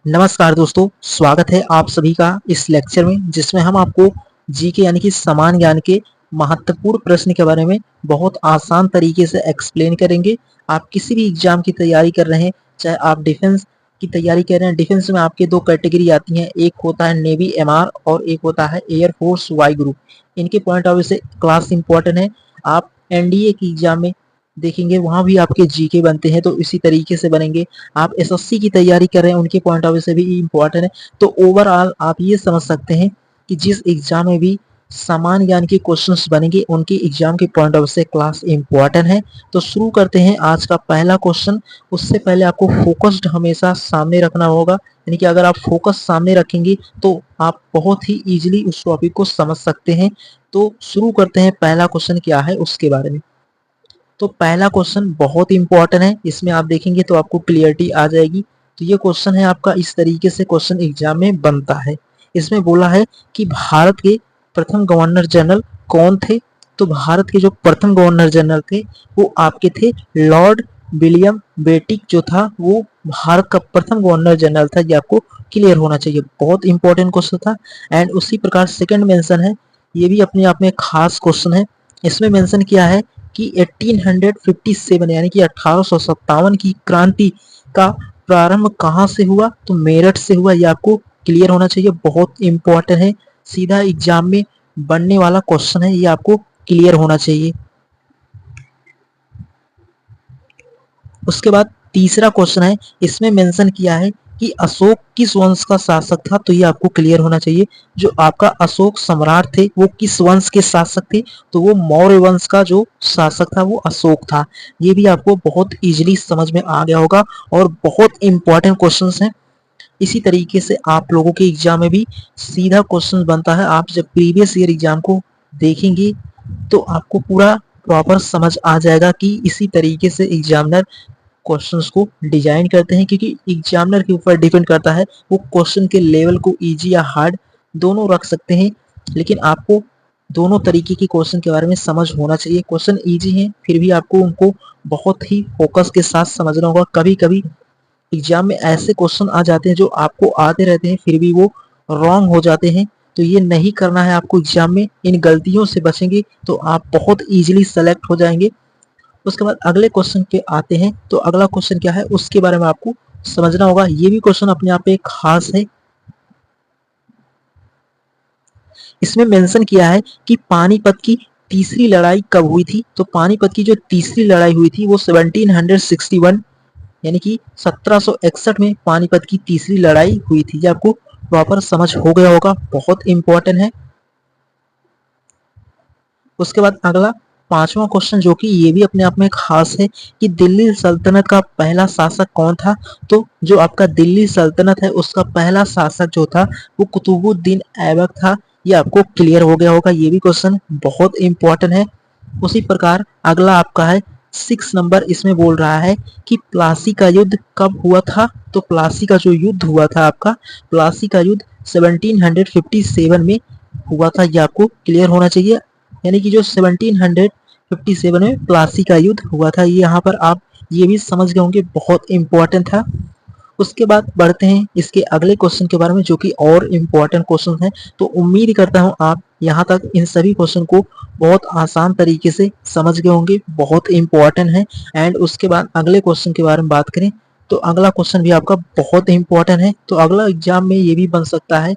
नमस्कार दोस्तों, स्वागत है आप सभी का इस लेक्चर में जिसमें हम आपको जीके यानी कि समान ज्ञान के महत्वपूर्ण प्रश्न के बारे में बहुत आसान तरीके से एक्सप्लेन करेंगे। आप किसी भी एग्जाम की तैयारी कर रहे हैं, चाहे आप डिफेंस की तैयारी कर रहे हैं, डिफेंस में आपके दो कैटेगरी आती हैं, एक होता है नेवी एमआर और एक होता है एयरफोर्स वाई ग्रुप। इनके पॉइंट ऑफ व्यू से क्लास इंपॉर्टेंट है। आप एनडीए की एग्जाम में देखेंगे वहां भी आपके जीके बनते हैं, तो इसी तरीके से बनेंगे। आप एसएससी की तैयारी कर रहे हैं, उनके पॉइंट ऑफ व्यू से भी इम्पोर्टेंट है। तो ओवरऑल आप ये समझ सकते हैं कि जिस एग्जाम में भी समान ज्ञान के क्वेश्चंस बनेंगे उनके एग्जाम के पॉइंट ऑफ व्यू से क्लास इंपॉर्टेंट है। तो शुरू करते हैं आज का पहला क्वेश्चन। उससे पहले आपको फोकस्ड हमेशा सामने रखना होगा, यानी कि अगर आप फोकस सामने रखेंगे तो आप बहुत ही इजीली उस टॉपिक को समझ सकते हैं। तो शुरू करते हैं, पहला क्वेश्चन क्या है उसके बारे में। तो पहला क्वेश्चन बहुत इंपॉर्टेंट है, इसमें आप देखेंगे तो आपको क्लियरिटी आ जाएगी। तो ये क्वेश्चन है आपका, इस तरीके से क्वेश्चन एग्जाम में बनता है। इसमें बोला है कि भारत के प्रथम गवर्नर जनरल कौन थे। तो भारत के जो प्रथम गवर्नर जनरल थे वो आपके थे लॉर्ड विलियम बेटिक जो था, वो भारत का प्रथम गवर्नर जनरल था। ये आपको क्लियर होना चाहिए, बहुत इंपॉर्टेंट क्वेश्चन था। एंड उसी प्रकार सेकंड मेंशन है, ये भी अपने आप में खास क्वेश्चन है। इसमें मेंशन किया है कि 1857 यानी कि 1857 की क्रांति का प्रारंभ कहाँ से हुआ। तो मेरठ से हुआ। ये आपको क्लियर होना चाहिए, बहुत इंपॉर्टेंट है, सीधा एग्जाम में बनने वाला क्वेश्चन है, ये आपको क्लियर होना चाहिए। उसके बाद तीसरा क्वेश्चन है, इसमें मेंशन किया है कि अशोक किस वंश का शासक था। तो ये आपको क्लियर होना चाहिए, जो आपका अशोक सम्राट थे वो किस वंश के शासक थे। तो वो मौर्य वंश का जो शासक था वो अशोक था। ये भी आपको बहुत इजीली समझ में आ गया होगा और बहुत इंपॉर्टेंट क्वेश्चंस हैं। इसी तरीके से आप लोगों के एग्जाम में भी सीधा क्वेश्चन बनता है। आप जब प्रीवियस ईयर एग्जाम को देखेंगे तो आपको पूरा प्रॉपर समझ आ जाएगा कि इसी तरीके से एग्जामिनर क्वेश्चंस को डिजाइन करते हैं, क्योंकि एग्जामिनर के ऊपर डिपेंड करता है वो क्वेश्चन के लेवल को इजी या हार्ड दोनों रख सकते हैं। लेकिन आपको दोनों तरीके के क्वेश्चन के बारे में समझ होना चाहिए। क्वेश्चन इजी हैं फिर भी आपको उनको बहुत ही फोकस के साथ समझना होगा। कभी कभी एग्जाम में ऐसे क्वेश्चन आ जाते हैं जो आपको आते रहते हैं फिर भी वो रॉन्ग हो जाते हैं। तो ये नहीं करना है आपको एग्जाम में, इन गलतियों से बचेंगे तो आप बहुत इजीली सेलेक्ट हो जाएंगे। उसके बाद अगले क्वेश्चन पे आते हैं। तो अगला क्वेश्चन क्या है उसके बारे में आपको समझना होगा। ये भी क्वेश्चन अपने आप में खास है। इसमें मेंशन किया है कि पानीपत की तीसरी लड़ाई कब हुई थी। तो पानीपत की जो तीसरी लड़ाई हुई थी वो 1761 यानी कि 1761 में पानीपत की तीसरी लड़ाई हुई थी। ये आपको प्रॉपर समझ हो गया होगा, बहुत इंपॉर्टेंट है। उसके बाद अगला पांचवा क्वेश्चन, जो कि ये भी अपने आप में खास है, कि दिल्ली सल्तनत का पहला शासक कौन था। तो जो आपका दिल्ली सल्तनत है उसका पहला शासक जो था वो कुतुबुद्दीन ऐबक था। ये आपको क्लियर हो गया होगा, ये भी क्वेश्चन बहुत इंपॉर्टेंट है। उसी प्रकार अगला आपका है 6 नंबर। इसमें बोल रहा है कि प्लासी का युद्ध कब हुआ था। तो प्लासी का जो युद्ध हुआ था आपका, प्लासी का युद्ध 1757 में हुआ था। ये आपको क्लियर होना चाहिए, यानी कि जो 1757 में प्लासी का युद्ध हुआ था। ये यहाँ पर आप ये भी समझ गए होंगे, बहुत इंपॉर्टेंट था। उसके बाद बढ़ते हैं इसके अगले क्वेश्चन के बारे में, जो कि और इम्पोर्टेंट क्वेश्चन है। तो उम्मीद करता हूँ आप यहाँ तक इन सभी क्वेश्चन को बहुत आसान तरीके से समझ गए होंगे, बहुत इंपॉर्टेंट है। एंड उसके बाद अगले क्वेश्चन के बारे में बात करें तो अगला क्वेश्चन भी आपका बहुत इंपॉर्टेंट है। तो अगला एग्जाम में ये भी बन सकता है।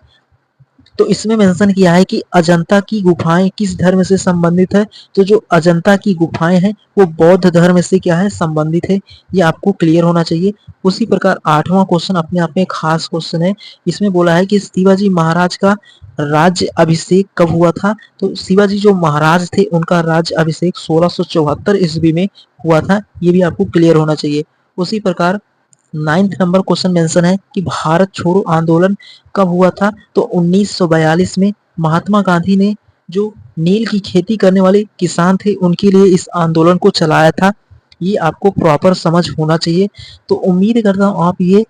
तो इसमें मेंशन किया है कि अजंता की गुफाएं किस धर्म से संबंधित है। तो जो अजंता की गुफाएं हैं वो बौद्ध धर्म से क्या है, संबंधित है। ये आपको क्लियर होना चाहिए। उसी प्रकार आठवां क्वेश्चन अपने आप में खास क्वेश्चन है। इसमें बोला है कि शिवाजी महाराज का राज्य अभिषेक कब हुआ था। तो शिवाजी जो महाराज थे उनका राज्य अभिषेक 1674 ईस्वी में हुआ था। ये भी आपको क्लियर होना चाहिए। उसी प्रकार 9 नंबर क्वेश्चन मेंशन है कि भारत छोड़ो आंदोलन कब हुआ था। तो 1942 में महात्मा गांधी ने जो नील की खेती करने वाले किसान थे उनके लिए इस आंदोलन को चलाया था। ये आपको प्रॉपर समझ होना चाहिए। तो उम्मीद करता हूँ आप ये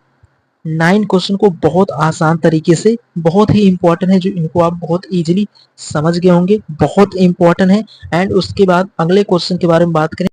9 क्वेश्चन को बहुत आसान तरीके से, बहुत ही इंपॉर्टेंट है, जो इनको आप बहुत इजीली समझ गए होंगे, बहुत इंपॉर्टेंट है। एंड उसके बाद अगले क्वेश्चन के बारे में बात करें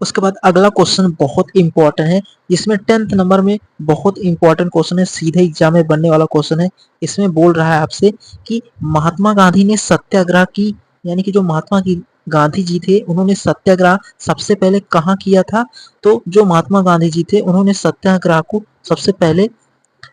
उसके बाद अगला क्वेश्चन बहुत इंपॉर्टेंट है, जिसमें 10th नंबर में बहुत इंपॉर्टेंट क्वेश्चन है, सीधे एग्जाम में बनने वाला क्वेश्चन है। इसमें बोल रहा है आपसे कि महात्मा गांधी ने सत्याग्रह की, यानी कि जो महात्मा की गांधी जी थे उन्होंने सत्याग्रह सबसे पहले कहाँ किया था? तो जो महात्मा गांधी जी थे उन्होंने सत्याग्रह को सबसे पहले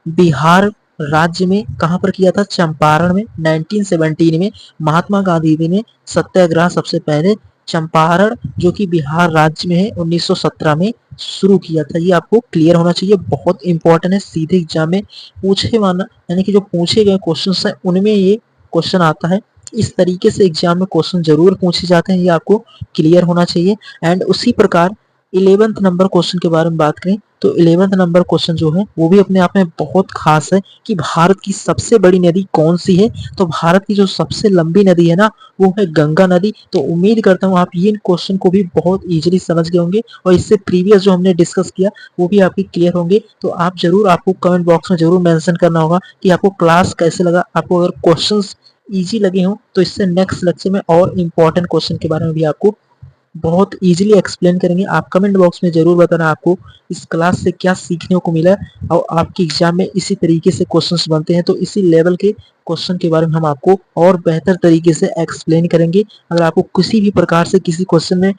बिहार राज्य में कहाँ पर किया था? चंपारण में। 1917 में महात्मा गांधी जी ने सत्याग्रह सबसे पहले चंपारण, जो कि बिहार राज्य में है, 1917 में शुरू किया था। ये आपको क्लियर होना चाहिए, बहुत इंपॉर्टेंट है, सीधे एग्जाम में पूछे वाला, यानी कि जो पूछे गए क्वेश्चन है उनमें ये क्वेश्चन आता है। इस तरीके से एग्जाम में क्वेश्चन जरूर पूछे जाते हैं, ये आपको क्लियर होना चाहिए। एंड उसी प्रकार 11th नंबर क्वेश्चन के बारे में बात करें तो 11th नंबर क्वेश्चन जो है वो भी अपने आप में बहुत खास है कि भारत की सबसे बड़ी नदी कौन सी है? तो भारत की जो सबसे लंबी नदी है ना वो है गंगा नदी। तो उम्मीद करता हूँ आप ये क्वेश्चन को भी बहुत इजीली समझ गए होंगे और इससे प्रीवियस जो हमने डिस्कस किया वो भी आपके क्लियर होंगे। तो आप जरूर, आपको कमेंट बॉक्स में जरूर मेंशन करना होगा कि आपको क्लास कैसे लगा। आपको अगर क्वेश्चंस इजी लगे हों तो इससे नेक्स्ट लेक्चर में और इम्पोर्टेंट क्वेश्चन के बारे में भी आपको बहुत इजीली एक्सप्लेन करेंगे। आप कमेंट बॉक्स में जरूर बताना आपको इस क्लास से क्या सीखने को मिला और आपके एग्जाम में इसी तरीके से क्वेश्चंस बनते हैं तो इसी लेवल के क्वेश्चन के बारे में हम आपको और बेहतर तरीके से एक्सप्लेन करेंगे। अगर आपको किसी भी प्रकार से किसी क्वेश्चन में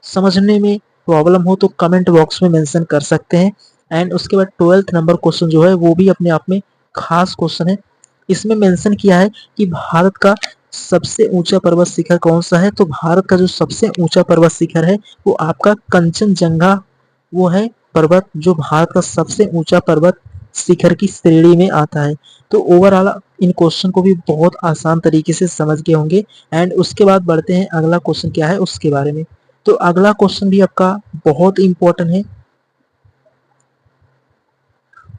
समझने में प्रॉब्लम हो तो कमेंट बॉक्स में मेंशन कर सकते हैं। एंड उसके बाद 12th नंबर क्वेश्चन जो है वो भी अपने आप में खास क्वेश्चन है। इसमें मेंशन किया है कि भारत का सबसे ऊंचा पर्वत शिखर कौन सा है? तो भारत का जो सबसे ऊंचा पर्वत शिखर है वो आपका कंचनजंगा वो है पर्वत, जो भारत का सबसे ऊंचा पर्वत शिखर की श्रेणी में आता है। तो ओवरऑल इन क्वेश्चन को भी बहुत आसान तरीके से समझ गए होंगे। एंड उसके बाद बढ़ते हैं अगला क्वेश्चन क्या है उसके बारे में। तो अगला क्वेश्चन भी आपका बहुत इंपॉर्टेंट है।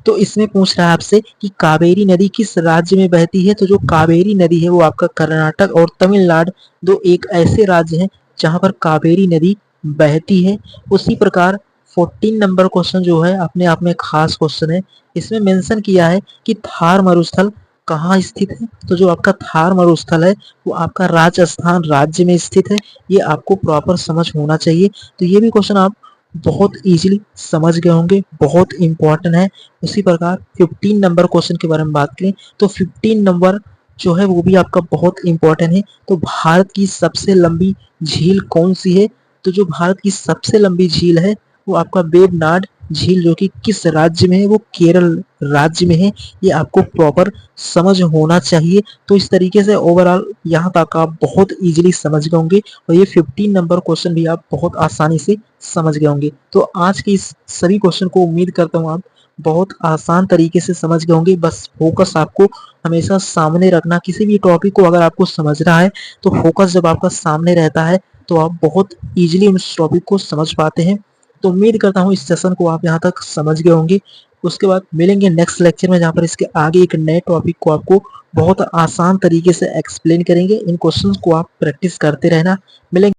तो इसमें पूछ रहा है आपसे कि कावेरी नदी किस राज्य में बहती है? तो जो कावेरी नदी है वो आपका कर्नाटक और तमिलनाडु दो एक ऐसे राज्य हैं जहां पर कावेरी नदी बहती है। उसी प्रकार 14 नंबर क्वेश्चन जो है अपने आप में खास क्वेश्चन है। इसमें मेंशन किया है कि थार मरुस्थल कहाँ स्थित है? तो जो आपका थार मरुस्थल है वो आपका राजस्थान राज्य में स्थित है। ये आपको प्रॉपर समझ होना चाहिए। तो ये भी क्वेश्चन आप बहुत इजीली समझ गए होंगे, बहुत इंपॉर्टेंट है। उसी प्रकार 15 नंबर क्वेश्चन के बारे में बात करें तो 15 नंबर जो है वो भी आपका बहुत इंपॉर्टेंट है। तो भारत की सबसे लंबी झील कौन सी है? तो जो भारत की सबसे लंबी झील है वो आपका वेबनाड झील, जो कि किस राज्य में है? वो केरल राज्य में है। ये आपको प्रॉपर समझ होना चाहिए। तो इस तरीके से ओवरऑल यहाँ तक आप बहुत इजीली समझ गए होंगे और ये 15 नंबर क्वेश्चन भी आप बहुत आसानी से समझ गए होंगे। तो आज के इस सभी क्वेश्चन को उम्मीद करता हूँ आप बहुत आसान तरीके से समझ गए होंगे। बस फोकस आपको हमेशा सामने रखना। किसी भी टॉपिक को अगर आपको समझना है तो फोकस जब आपका सामने रहता है तो आप बहुत इजीली उस टॉपिक को समझ पाते हैं। तो उम्मीद करता हूँ इस सेशन को आप यहाँ तक समझ गए होंगे। उसके बाद मिलेंगे नेक्स्ट लेक्चर में जहाँ पर इसके आगे एक नए टॉपिक को आपको बहुत आसान तरीके से एक्सप्लेन करेंगे। इन क्वेश्चंस को आप प्रैक्टिस करते रहना। मिलेंगे।